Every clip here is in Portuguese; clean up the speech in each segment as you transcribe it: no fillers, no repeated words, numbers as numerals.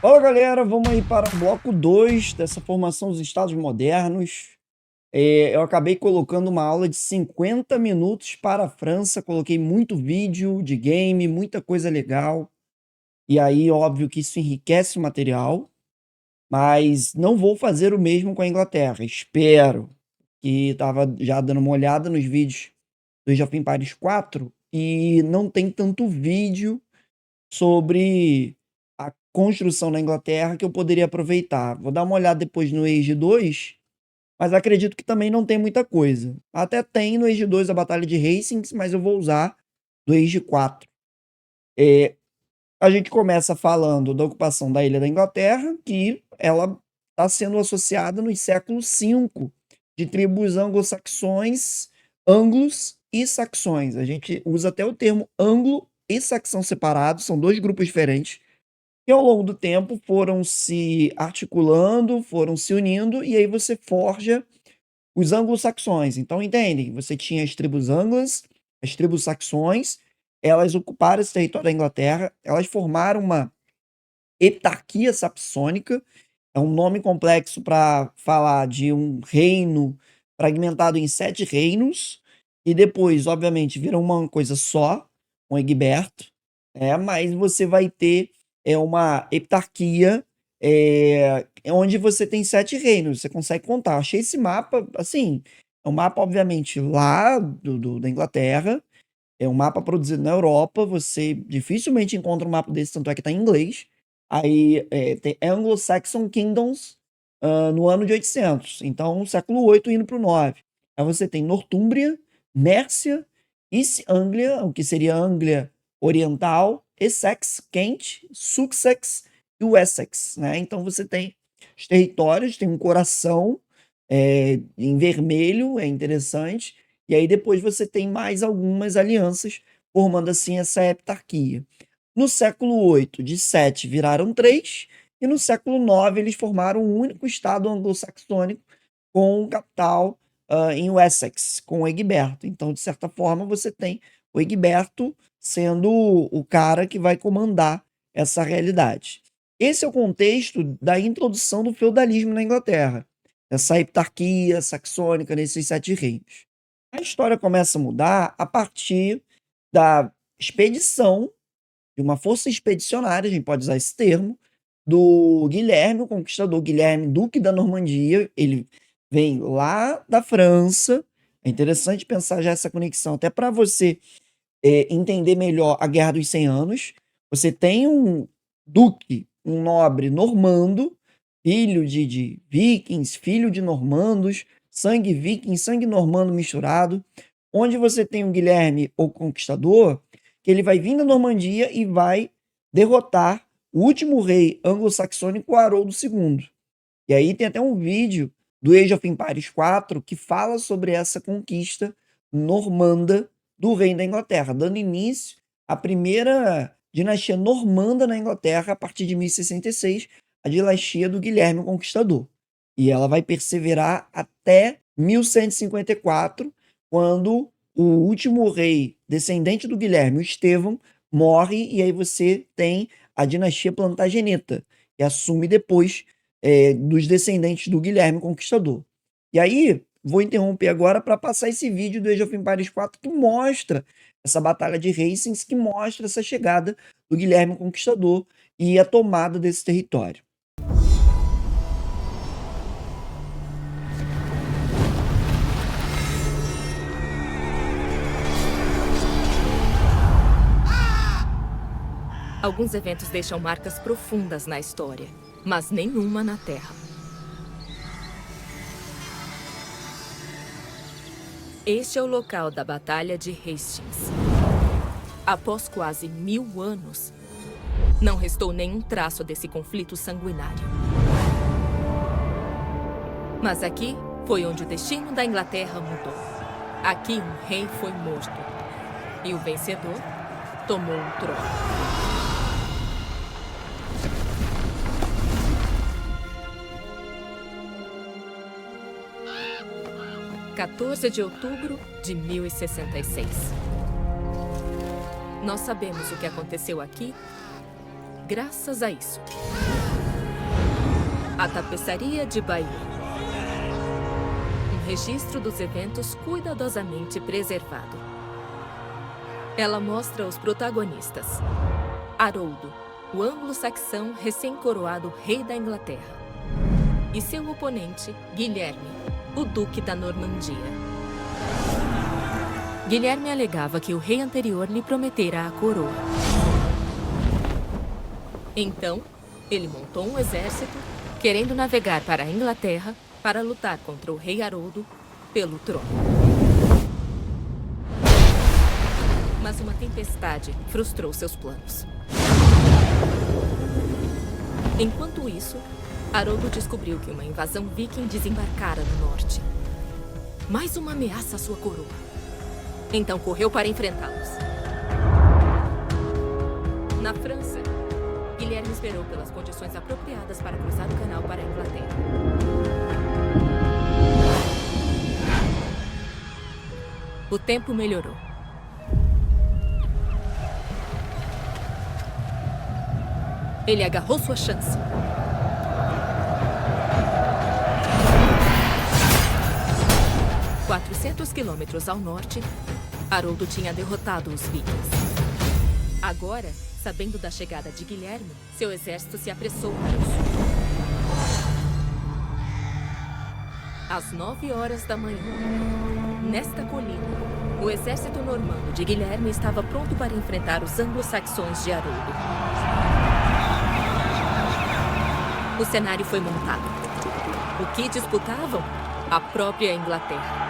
Fala galera, vamos aí para o bloco 2 dessa formação dos Estados modernos. Eu acabei colocando uma aula de 50 minutos para a França, coloquei muito vídeo de game, muita coisa legal. E aí, óbvio que isso enriquece o material, mas não vou fazer o mesmo com a Inglaterra. Espero que estava já dando uma olhada nos vídeos do Age of Empires 4 e não tem tanto vídeo sobre a construção na Inglaterra que eu poderia aproveitar. Vou dar uma olhada depois no Age 2, mas acredito que também não tem muita coisa. Até tem no Age 2 a Batalha de Hastings, mas eu vou usar do Age 4. A gente começa falando da ocupação da Ilha da Inglaterra, que ela está sendo associada nos séculos V de tribos anglo-saxões, anglos e saxões. A gente usa até o termo anglo e saxão separados, são dois grupos diferentes, que ao longo do tempo foram se articulando, foram se unindo, e aí você forja os anglo-saxões. Então, entendem? Você tinha as tribos anglas, as tribos saxões, elas ocuparam esse território da Inglaterra, elas formaram uma heptarquia saxônica, é um nome complexo para falar de um reino fragmentado em 7 reinos, e depois, obviamente, viram uma coisa só, um Egberto, mas você vai ter uma heptarquia onde você tem 7 reinos, você consegue contar. Eu achei esse mapa, assim, é um mapa, obviamente, lá da Inglaterra, é um mapa produzido na Europa, você dificilmente encontra um mapa desse, tanto é que está em inglês. Aí tem Anglo-Saxon Kingdoms no ano de 800, então século 8 indo para o 9. Aí você tem Nortúmbria, Mércia, East Anglia, o que seria Anglia Oriental, Essex, Kent, Sussex e Wessex, né? Então você tem os territórios, tem um coração em vermelho, é interessante, e aí depois você tem mais algumas alianças, formando assim essa heptarquia. No século 8, de 7 viraram 3, e no século 9 eles formaram um único estado anglo-saxônico com capital em Wessex, com o Egberto. Então, de certa forma, você tem o Egberto sendo o cara que vai comandar essa realidade. Esse é o contexto da introdução do feudalismo na Inglaterra, essa heptarquia saxônica nesses 7 reinos. A história começa a mudar a partir da expedição, de uma força expedicionária, a gente pode usar esse termo, do Guilherme, o Conquistador, Guilherme, Duque da Normandia. Ele vem lá da França. É interessante pensar já essa conexão, até para você entender melhor a Guerra dos 100 Anos. Você tem um duque, um nobre normando, filho de vikings, filho de normandos, sangue viking, sangue normando misturado, onde você tem um Guilherme, o Conquistador, que ele vai vir da Normandia e vai derrotar o último rei anglo-saxônico, Haroldo II. E aí tem até um vídeo do Age of Empires 4 que fala sobre essa conquista normanda do reino da Inglaterra, dando início à primeira dinastia normanda na Inglaterra a partir de 1066, a dinastia do Guilherme o Conquistador. E ela vai perseverar até 1154, quando o último rei descendente do Guilherme, o Estevão, morre, e aí você tem a dinastia Plantageneta, que assume depois dos descendentes do Guilherme Conquistador. E aí, vou interromper agora para passar esse vídeo do Age of Empires 4 que mostra essa batalha de Hastings, que mostra essa chegada do Guilherme Conquistador e a tomada desse território. Alguns eventos deixam marcas profundas na história, mas nenhuma na Terra. Este é o local da Batalha de Hastings. Após quase 1000 anos, não restou nenhum traço desse conflito sanguinário. Mas aqui foi onde o destino da Inglaterra mudou. Aqui um rei foi morto e o vencedor tomou o trono. 14 de outubro de 1066. Nós sabemos o que aconteceu aqui graças a isso. A tapeçaria de Bayeux. Um registro dos eventos cuidadosamente preservado. Ela mostra os protagonistas. Haroldo, o anglo-saxão recém-coroado rei da Inglaterra. E seu oponente, Guilherme, o duque da Normandia. Guilherme alegava que o rei anterior lhe prometera a coroa. Então, ele montou um exército, querendo navegar para a Inglaterra para lutar contra o rei Haroldo pelo trono. Mas uma tempestade frustrou seus planos. Enquanto isso, Haroldo descobriu que uma invasão viking desembarcara no norte. Mais uma ameaça à sua coroa. Então correu para enfrentá-los. Na França, Guilherme esperou pelas condições apropriadas para cruzar o canal para a Inglaterra. O tempo melhorou. Ele agarrou sua chance. "400 quilômetros ao norte, Haroldo tinha derrotado os vikings. Agora, sabendo da chegada de Guilherme, seu exército se apressou para o sul. Às 9 horas da manhã, nesta colina, o exército normando de Guilherme estava pronto para enfrentar os anglo-saxões de Haroldo. O cenário foi montado. O que disputavam? A própria Inglaterra.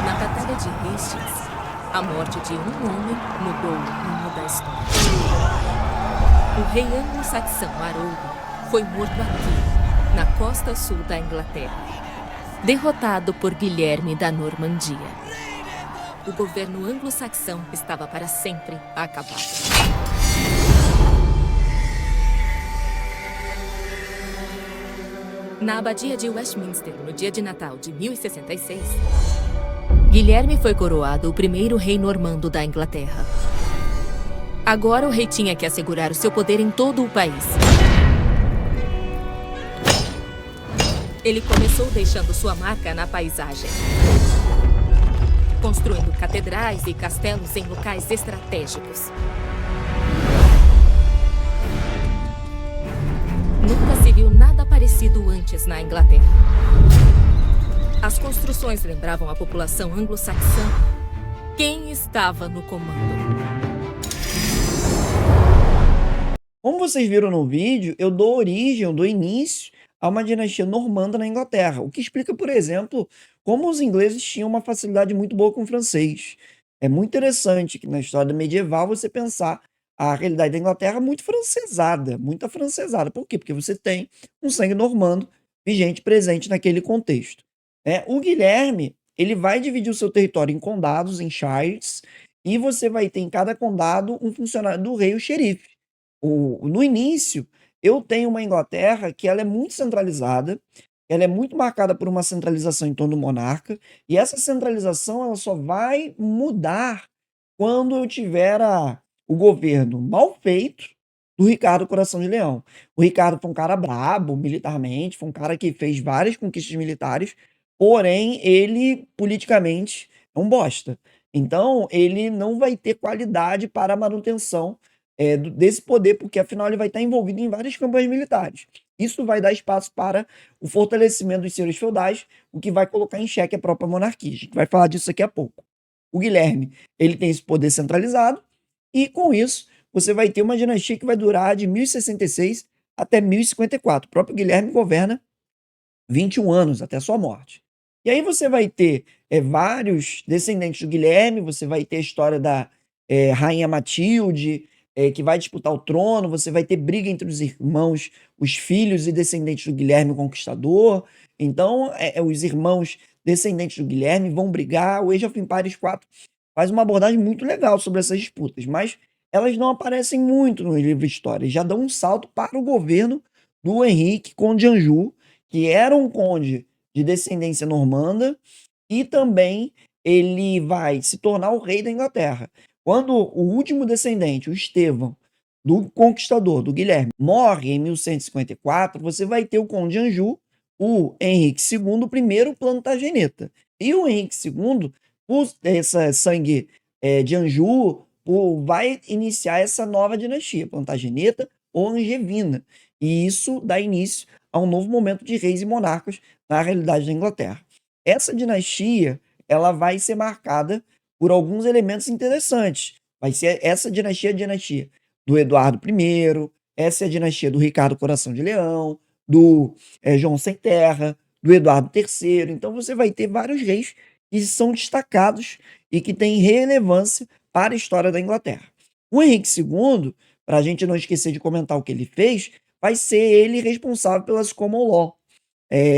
Na Batalha de Hastings, a morte de um homem mudou o rumo da história. O rei anglo-saxão Haroldo foi morto aqui, na costa sul da Inglaterra, derrotado por Guilherme da Normandia. O governo anglo-saxão estava para sempre acabado. Na abadia de Westminster, no dia de Natal de 1066, Guilherme foi coroado o primeiro rei normando da Inglaterra. Agora o rei tinha que assegurar o seu poder em todo o país. Ele começou deixando sua marca na paisagem, construindo catedrais e castelos em locais estratégicos. Nunca se viu nada parecido antes na Inglaterra. As construções lembravam a população anglo-saxã. Quem estava no comando? Como vocês viram no vídeo, eu dou origem, eu dou início a uma dinastia normanda na Inglaterra, o que explica, por exemplo, como os ingleses tinham uma facilidade muito boa com o francês. É muito interessante que na história medieval você pensar a realidade da Inglaterra muito francesada, muito afrancesada. Por quê? Porque você tem um sangue normando vigente presente naquele contexto. O Guilherme, ele vai dividir o seu território em condados, em shires, e você vai ter em cada condado um funcionário do rei, o xerife. No início, eu tenho uma Inglaterra que ela é muito centralizada, ela é muito marcada por uma centralização em torno do monarca, e essa centralização ela só vai mudar quando eu tiver o governo mal feito do Ricardo Coração de Leão. O Ricardo foi um cara brabo militarmente, foi um cara que fez várias conquistas militares, porém ele politicamente é um bosta. Então ele não vai ter qualidade para a manutenção desse poder, porque afinal ele vai estar envolvido em várias campanhas militares. Isso vai dar espaço para o fortalecimento dos senhores feudais, o que vai colocar em xeque a própria monarquia. A gente vai falar disso daqui a pouco. O Guilherme, ele tem esse poder centralizado, e com isso você vai ter uma dinastia que vai durar de 1066 até 1054. O próprio Guilherme governa 21 anos até a sua morte. E aí você vai ter vários descendentes do Guilherme, você vai ter a história da rainha Matilde, que vai disputar o trono, você vai ter briga entre os irmãos, os filhos e descendentes do Guilherme o Conquistador. Então, os irmãos descendentes do Guilherme vão brigar. O Age of Empires 4 faz uma abordagem muito legal sobre essas disputas, mas elas não aparecem muito no livro de história. Já dão um salto para o governo do Henrique, conde de Anjou, que era um conde de descendência normanda, e também ele vai se tornar o rei da Inglaterra. Quando o último descendente, o Estevão, do conquistador, do Guilherme, morre em 1154, você vai ter o Conde Anjou, o Henrique II, o primeiro Plantageneta. E o Henrique II, por esse sangue de Anjou, vai iniciar essa nova dinastia, Plantageneta ou Angevina. E isso dá início a um novo momento de reis e monarcas na realidade da Inglaterra. Essa dinastia, ela vai ser marcada por alguns elementos interessantes. Vai ser essa dinastia, a dinastia do Eduardo I, essa é a dinastia do Ricardo Coração de Leão, do João Sem Terra, do Eduardo III. Então você vai ter vários reis que são destacados e que têm relevância para a história da Inglaterra. O Henrique II, para a gente não esquecer de comentar o que ele fez, vai ser ele responsável pelas common law,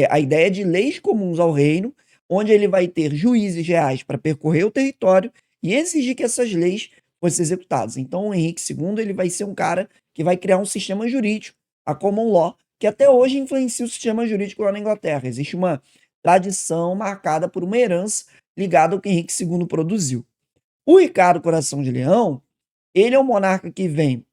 a ideia de leis comuns ao reino, onde ele vai ter juízes reais para percorrer o território e exigir que essas leis fossem executadas. Então, o Henrique II ele vai ser um cara que vai criar um sistema jurídico, a common law, que até hoje influencia o sistema jurídico lá na Inglaterra. Existe uma tradição marcada por uma herança ligada ao que Henrique II produziu. O Ricardo Coração de Leão, ele é um monarca que vem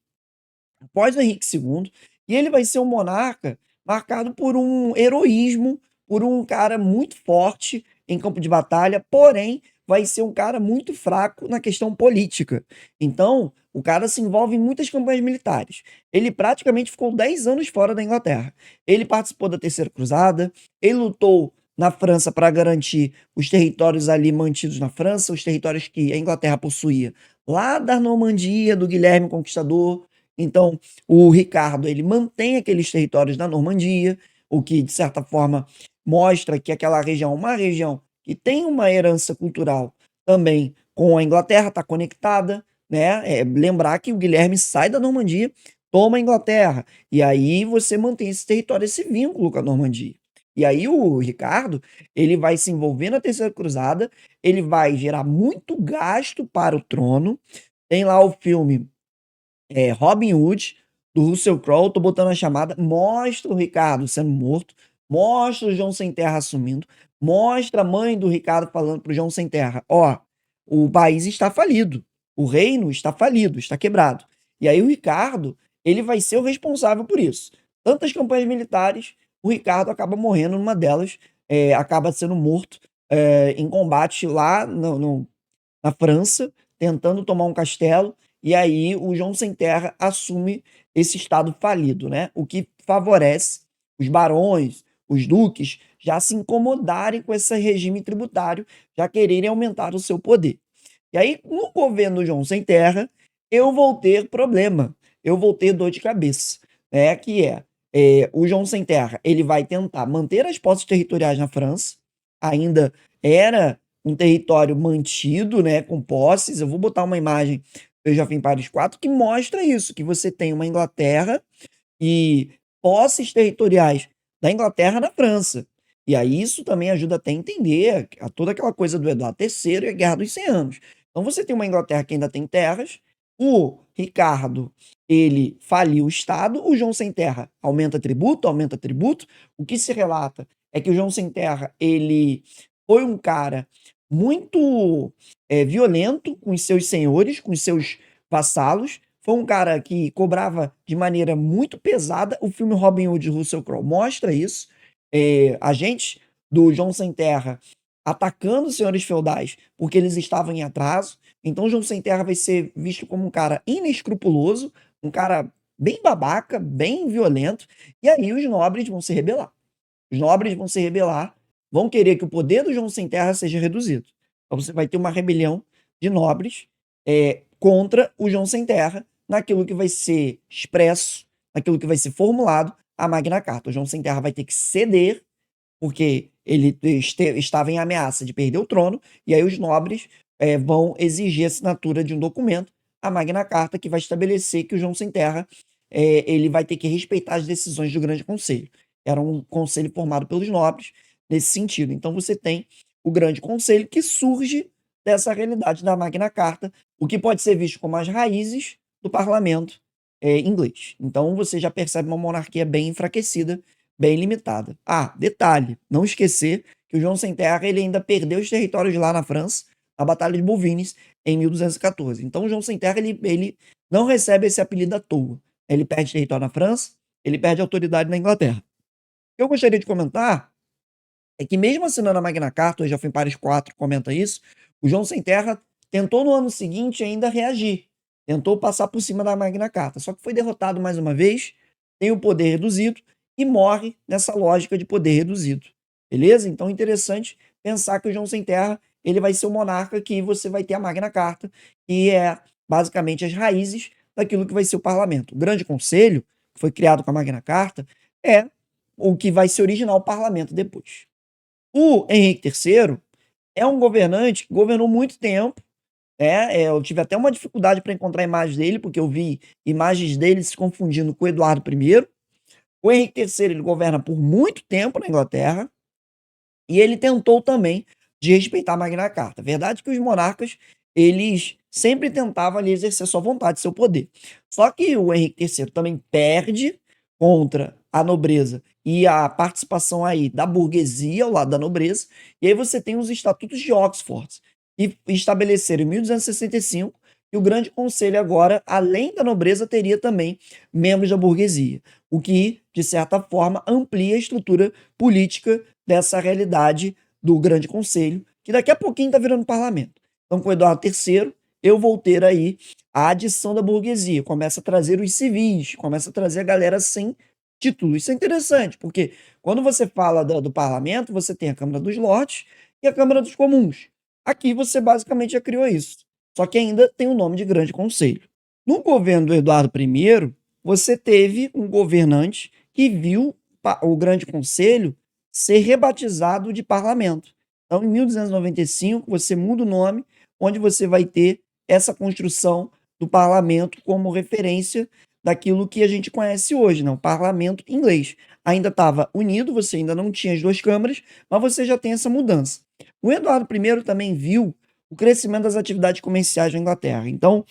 após o Henrique II, e ele vai ser um monarca marcado por um heroísmo, por um cara muito forte em campo de batalha, porém vai ser um cara muito fraco na questão política. Então, o cara se envolve em muitas campanhas militares. Ele praticamente ficou 10 anos fora da Inglaterra. Ele participou da Terceira Cruzada, ele lutou na França para garantir os territórios ali mantidos na França, os territórios que a Inglaterra possuía, lá da Normandia, do Guilherme Conquistador. Então, o Ricardo, ele mantém aqueles territórios da Normandia, o que, de certa forma, mostra que aquela região é uma região que tem uma herança cultural também com a Inglaterra, está conectada, né? Lembrar que o Guilherme sai da Normandia, toma a Inglaterra, e aí você mantém esse território, esse vínculo com a Normandia. E aí o Ricardo, ele vai se envolver na Terceira Cruzada, ele vai gerar muito gasto para o trono. Tem lá o filme Robin Hood, do Russell Crowe, tô botando a chamada, mostra o Ricardo sendo morto, mostra o João Sem Terra assumindo, mostra a mãe do Ricardo falando pro João Sem Terra, ó, o país está falido, o reino está falido, está quebrado. E aí o Ricardo, ele vai ser o responsável por isso. Tantas campanhas militares, o Ricardo acaba morrendo numa delas, acaba sendo morto em combate lá na França, tentando tomar um castelo, e aí o João Sem Terra assume esse estado falido, né? O que favorece os barões, os duques, já se incomodarem com esse regime tributário, já quererem aumentar o seu poder. E aí, no governo do João Sem Terra, eu vou ter problema, eu vou ter dor de cabeça, né? O João Sem Terra, ele vai tentar manter as posses territoriais na França, ainda era um território mantido, né, com posses. Eu vou botar uma imagem do Age of Empires 4 que mostra isso, que você tem uma Inglaterra e posses territoriais da Inglaterra na França. E aí isso também ajuda até a entender toda aquela coisa do Eduardo III e a Guerra dos 100 Anos. Então você tem uma Inglaterra que ainda tem terras, o Ricardo, ele faliu o Estado, o João Sem Terra aumenta tributo. O que se relata é que o João Sem Terra, ele foi um cara muito violento com os seus senhores, com os seus vassalos. Foi um cara que cobrava de maneira muito pesada. O filme Robin Hood de Russell Crowe mostra isso. Agentes do João Sem Terra atacando os senhores feudais porque eles estavam em atraso. Então, João Sem Terra vai ser visto como um cara inescrupuloso, um cara bem babaca, bem violento. E aí os nobres vão se rebelar. Os nobres vão se rebelar, vão querer que o poder do João Sem Terra seja reduzido. Então você vai ter uma rebelião de nobres contra o João Sem Terra, naquilo que vai ser expresso, naquilo que vai ser formulado a Magna Carta. O João Sem Terra vai ter que ceder, porque ele estava em ameaça de perder o trono, e aí os nobres vão exigir a assinatura de um documento, a Magna Carta, que vai estabelecer que o João Sem Terra ele vai ter que respeitar as decisões do Grande Conselho. Era um conselho formado pelos nobres nesse sentido. Então você tem o Grande Conselho que surge dessa realidade da Magna Carta, o que pode ser visto como as raízes do parlamento inglês. Então você já percebe uma monarquia bem enfraquecida bem limitada. Ah, detalhe, não esquecer que o João Sem Terra ele ainda perdeu os territórios lá na França, na Batalha de Bouvines, em 1214. Então o João Sem Terra ele não recebe esse apelido à toa. Ele perde território na França, ele perde autoridade na Inglaterra. O que eu gostaria de comentar é que mesmo assinando a Magna Carta, hoje já foi em Paris 4, comenta isso, o João Sem Terra tentou no ano seguinte ainda reagir, tentou passar por cima da Magna Carta, só que foi derrotado mais uma vez, tem o poder reduzido e morre nessa lógica de poder reduzido. Beleza? Então é interessante pensar que o João Sem Terra ele vai ser o monarca que você vai ter a Magna Carta, que é basicamente as raízes daquilo que vai ser o parlamento. O Grande Conselho, que foi criado com a Magna Carta, é o que vai se originar o parlamento depois. O Henrique III é um governante que governou muito tempo. Eu tive até uma dificuldade para encontrar imagens dele, porque eu vi imagens dele se confundindo com o Eduardo I. O Henrique III ele governa por muito tempo na Inglaterra e ele tentou também de respeitar a Magna Carta. Verdade que os monarcas eles sempre tentavam ali exercer sua vontade, seu poder. Só que o Henrique III também perde contra a nobreza e a participação aí da burguesia ao lado da nobreza. E aí você tem os estatutos de Oxford, que estabeleceram em 1265 que o Grande Conselho agora, além da nobreza, teria também membros da burguesia, o que, de certa forma, amplia a estrutura política dessa realidade do Grande Conselho, que daqui a pouquinho está virando parlamento. Então, com o Eduardo III, eu vou ter aí a adição da burguesia, começa a trazer os civis, começa a trazer a galera sem título. Isso é interessante, porque quando você fala do parlamento, você tem a Câmara dos Lordes e a Câmara dos Comuns. Aqui você basicamente já criou isso. Só que ainda tem o nome de Grande Conselho. No governo do Eduardo I, você teve um governante que viu o Grande Conselho ser rebatizado de parlamento. Então, em 1295, você muda o nome, onde você vai ter essa construção do parlamento como referência daquilo que a gente conhece hoje, né? O parlamento inglês. Ainda estava unido, você ainda não tinha as duas câmaras, mas você já tem essa mudança. O Eduardo I também viu o crescimento das atividades comerciais na Inglaterra. Então,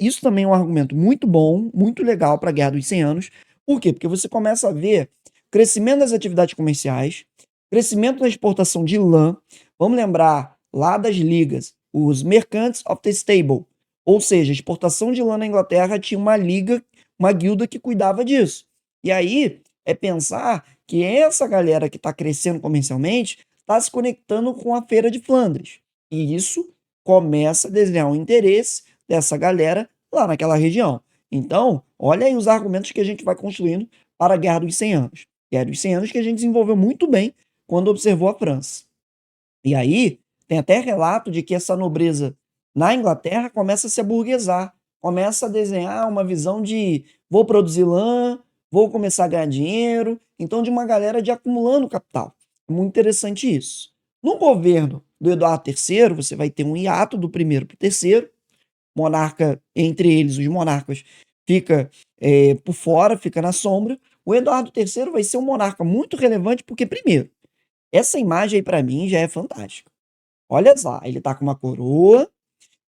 isso também é um argumento muito bom, muito legal para a Guerra dos 100 Anos. Por quê? Porque você começa a ver crescimento das atividades comerciais, crescimento da exportação de lã. Vamos lembrar lá das ligas, os Merchants of the Stable, ou seja, a exportação de lã na Inglaterra tinha uma liga, uma guilda que cuidava disso. E aí é pensar que essa galera que está crescendo comercialmente está se conectando com a Feira de Flandres. E isso começa a desenhar um interesse dessa galera lá naquela região. Então, olha aí os argumentos que a gente vai construindo para a Guerra dos 100 Anos. Guerra dos 100 Anos que a gente desenvolveu muito bem quando observou a França. E aí, tem até relato de que essa nobreza na Inglaterra começa a se aburguesar, começa a desenhar uma visão de vou produzir lã, vou começar a ganhar dinheiro, então de uma galera de acumulando capital. É muito interessante isso. No governo do Eduardo III, você vai ter um hiato do primeiro para o terceiro, monarca, entre eles, os monarcas, fica por fora, fica na sombra. O Eduardo III vai ser um monarca muito relevante porque, primeiro, essa imagem aí para mim já é fantástica. Olha lá, ele tá com uma coroa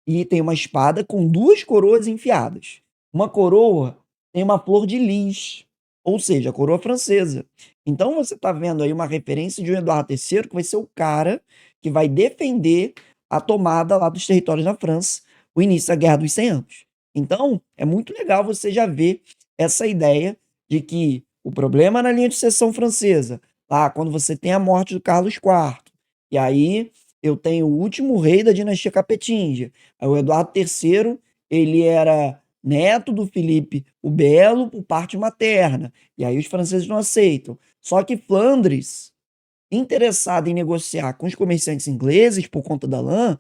e tem uma espada com duas coroas enfiadas. Uma coroa tem uma flor de lis, ou seja, a coroa francesa. Então você tá vendo aí uma referência de um Eduardo III que vai ser o cara que vai defender a tomada lá dos territórios da França, o início da Guerra dos 100 Anos. Então, é muito legal você já ver essa ideia de que o problema na linha de sucessão francesa, lá quando você tem a morte do Carlos IV, e aí eu tenho o último rei da dinastia Capetinga, o Eduardo III, ele era neto do Filipe o Belo por parte materna, e aí os franceses não aceitam. Só que Flandres, interessado em negociar com os comerciantes ingleses por conta da lã,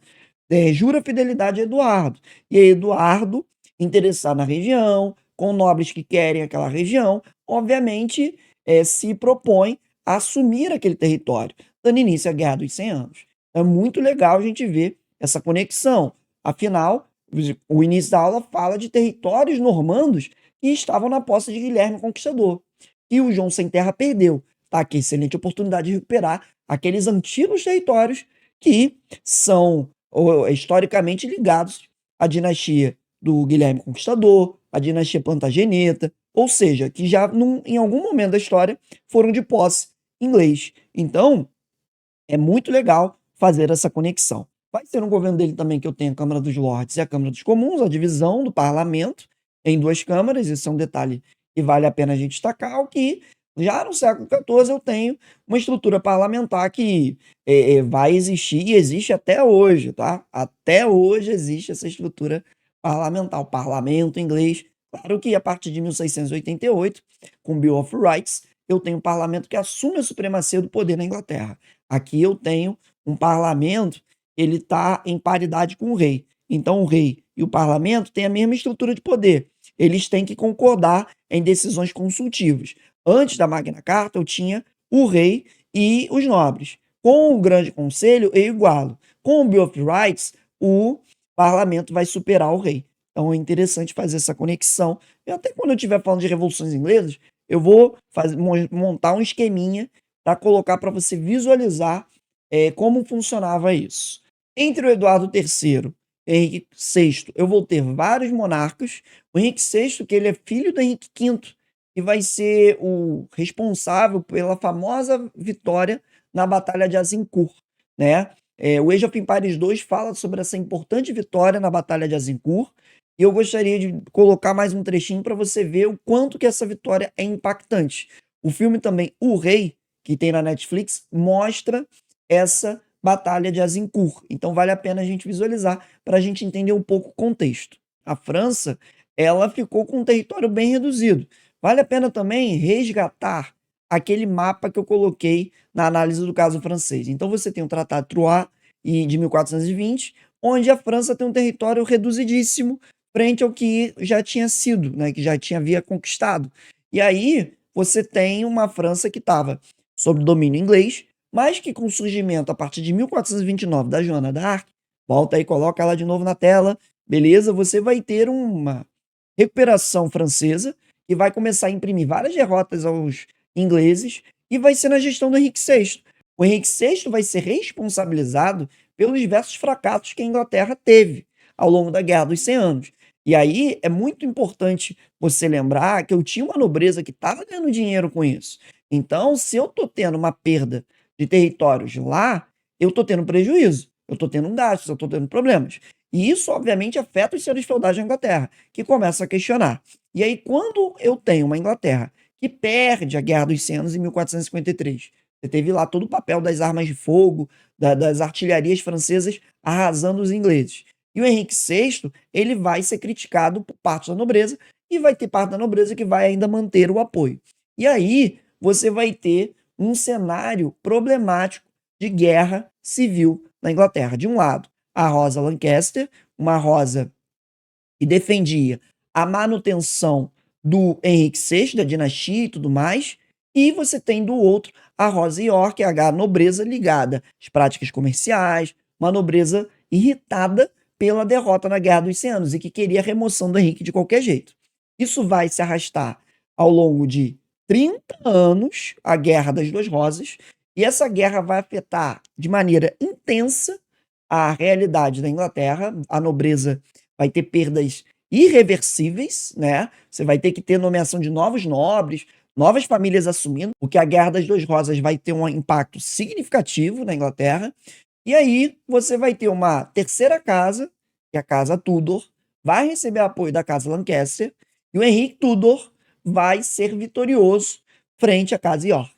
jura fidelidade a Eduardo. E aí Eduardo, interessado na região, com nobres que querem aquela região, obviamente se propõe a assumir aquele território, dando início à Guerra dos 100 Anos. É muito legal a gente ver essa conexão. Afinal, o início da aula fala de territórios normandos que estavam na posse de Guilherme Conquistador, que o João Sem Terra perdeu. Tá aqui, excelente oportunidade de recuperar aqueles antigos territórios que são historicamente ligados à dinastia do Guilherme Conquistador, à dinastia Plantageneta, ou seja, que já em algum momento da história foram de posse inglês. Então, é muito legal fazer essa conexão. Vai ser no governo dele também que eu tenho a Câmara dos Lordes e a Câmara dos Comuns, a divisão do parlamento em duas câmaras, esse é um detalhe que vale a pena a gente destacar, o que já no século XIV eu tenho uma estrutura parlamentar que vai existir e existe até hoje, tá? Até hoje existe essa estrutura parlamentar, o parlamento inglês. Claro que a partir de 1688, com o Bill of Rights, eu tenho um parlamento que assume a supremacia do poder na Inglaterra. Aqui eu tenho um parlamento, ele está em paridade com o rei. Então o rei e o parlamento têm a mesma estrutura de poder. Eles têm que concordar em decisões consultivas. Antes da Magna Carta, eu tinha o rei e os nobres. Com o Grande Conselho, eu igualo. Com o Bill of Rights, o parlamento vai superar o rei. Então é interessante fazer essa conexão. E até quando eu estiver falando de revoluções inglesas, eu vou montar um esqueminha para colocar para você visualizar como funcionava isso. Entre o Eduardo III e Henrique VI, eu vou ter vários monarcas. O Henrique VI, que ele é filho do Henrique V, que vai ser o responsável pela famosa vitória na Batalha de Azincourt, né? O Age of Empires 2 fala sobre essa importante vitória na Batalha de Azincourt, e eu gostaria de colocar mais um trechinho para você ver o quanto que essa vitória é impactante. O filme também O Rei, que tem na Netflix, mostra essa Batalha de Azincourt. Então vale a pena a gente visualizar para a gente entender um pouco o contexto. A França, ela ficou com um território bem reduzido. Vale a pena também resgatar aquele mapa que eu coloquei na análise do caso francês. Então você tem o Tratado de Troyes de 1420, onde a França tem um território reduzidíssimo frente ao que já tinha sido, né, que já havia conquistado. E aí você tem uma França que estava sob domínio inglês, mas que com o surgimento a partir de 1429 da Joana d'Arc, volta aí, coloca ela de novo na tela, beleza? Você vai ter uma recuperação francesa que vai começar a imprimir várias derrotas aos ingleses e vai ser na gestão do Henrique VI. O Henrique VI vai ser responsabilizado pelos diversos fracassos que a Inglaterra teve ao longo da Guerra dos 100 Anos. E aí é muito importante você lembrar que eu tinha uma nobreza que estava ganhando dinheiro com isso. Então, se eu estou tendo uma perda de territórios lá, eu estou tendo prejuízo, eu estou tendo gastos, eu estou tendo problemas. E isso, obviamente, afeta os senhores feudais da Inglaterra, que começam a questionar. E aí, quando eu tenho uma Inglaterra que perde a Guerra dos 100 Anos em 1453, você teve lá todo o papel das armas de fogo, das artilharias francesas arrasando os ingleses. E o Henrique VI, ele vai ser criticado por parte da nobreza e vai ter parte da nobreza que vai ainda manter o apoio. E aí você vai ter um cenário problemático de guerra civil na Inglaterra. De um lado, a Rosa Lancaster, uma rosa que defendia a manutenção do Henrique VI, da dinastia e tudo mais, e você tem do outro a Rosa York, a nobreza ligada às práticas comerciais, uma nobreza irritada pela derrota na Guerra dos 100 Anos e que queria a remoção do Henrique de qualquer jeito. Isso vai se arrastar ao longo de 30 anos, a Guerra das Duas Rosas, e essa guerra vai afetar de maneira intensa a realidade da Inglaterra. A nobreza vai ter perdas irreversíveis, né? Você vai ter que ter nomeação de novos nobres, novas famílias assumindo, porque a Guerra das Duas Rosas vai ter um impacto significativo na Inglaterra. E aí você vai ter uma terceira casa, que é a casa Tudor, vai receber apoio da casa Lancaster, e o Henrique Tudor vai ser vitorioso frente à casa York.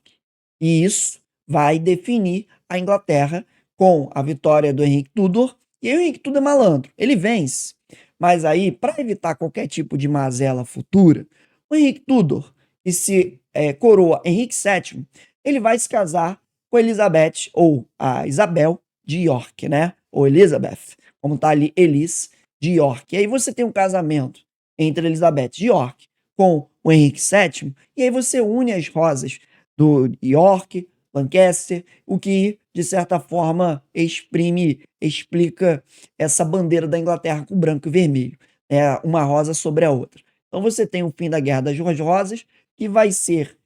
E isso vai definir a Inglaterra com a vitória do Henrique Tudor. E aí o Henrique Tudor é malandro, ele vence. Mas aí, para evitar qualquer tipo de mazela futura, o Henrique Tudor, que se coroa Henrique VII, ele vai se casar com Elizabeth, ou a Isabel de York, né? Ou Elizabeth, como tá ali, Elis de York. E aí você tem um casamento entre Elizabeth de York com o Henrique VII, e aí você une as rosas do York, Lancaster, o que, de certa forma, explica essa bandeira da Inglaterra com branco e vermelho, uma rosa sobre a outra. Então você tem o fim da Guerra das Duas Rosas, que vai ser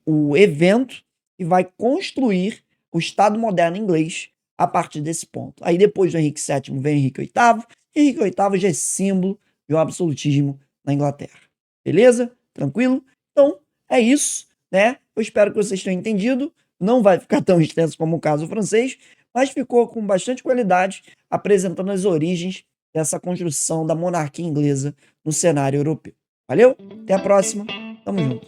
o evento que vai construir o Estado moderno inglês a partir desse ponto. Aí depois do Henrique VII vem Henrique VIII, e Henrique VIII já é símbolo de um absolutismo na Inglaterra. Beleza? Tranquilo? Então, é isso, né? Eu espero que vocês tenham entendido. Não vai ficar tão extenso como o caso francês, mas ficou com bastante qualidade, apresentando as origens dessa construção da monarquia inglesa no cenário europeu. Valeu? Até a próxima. Tamo junto.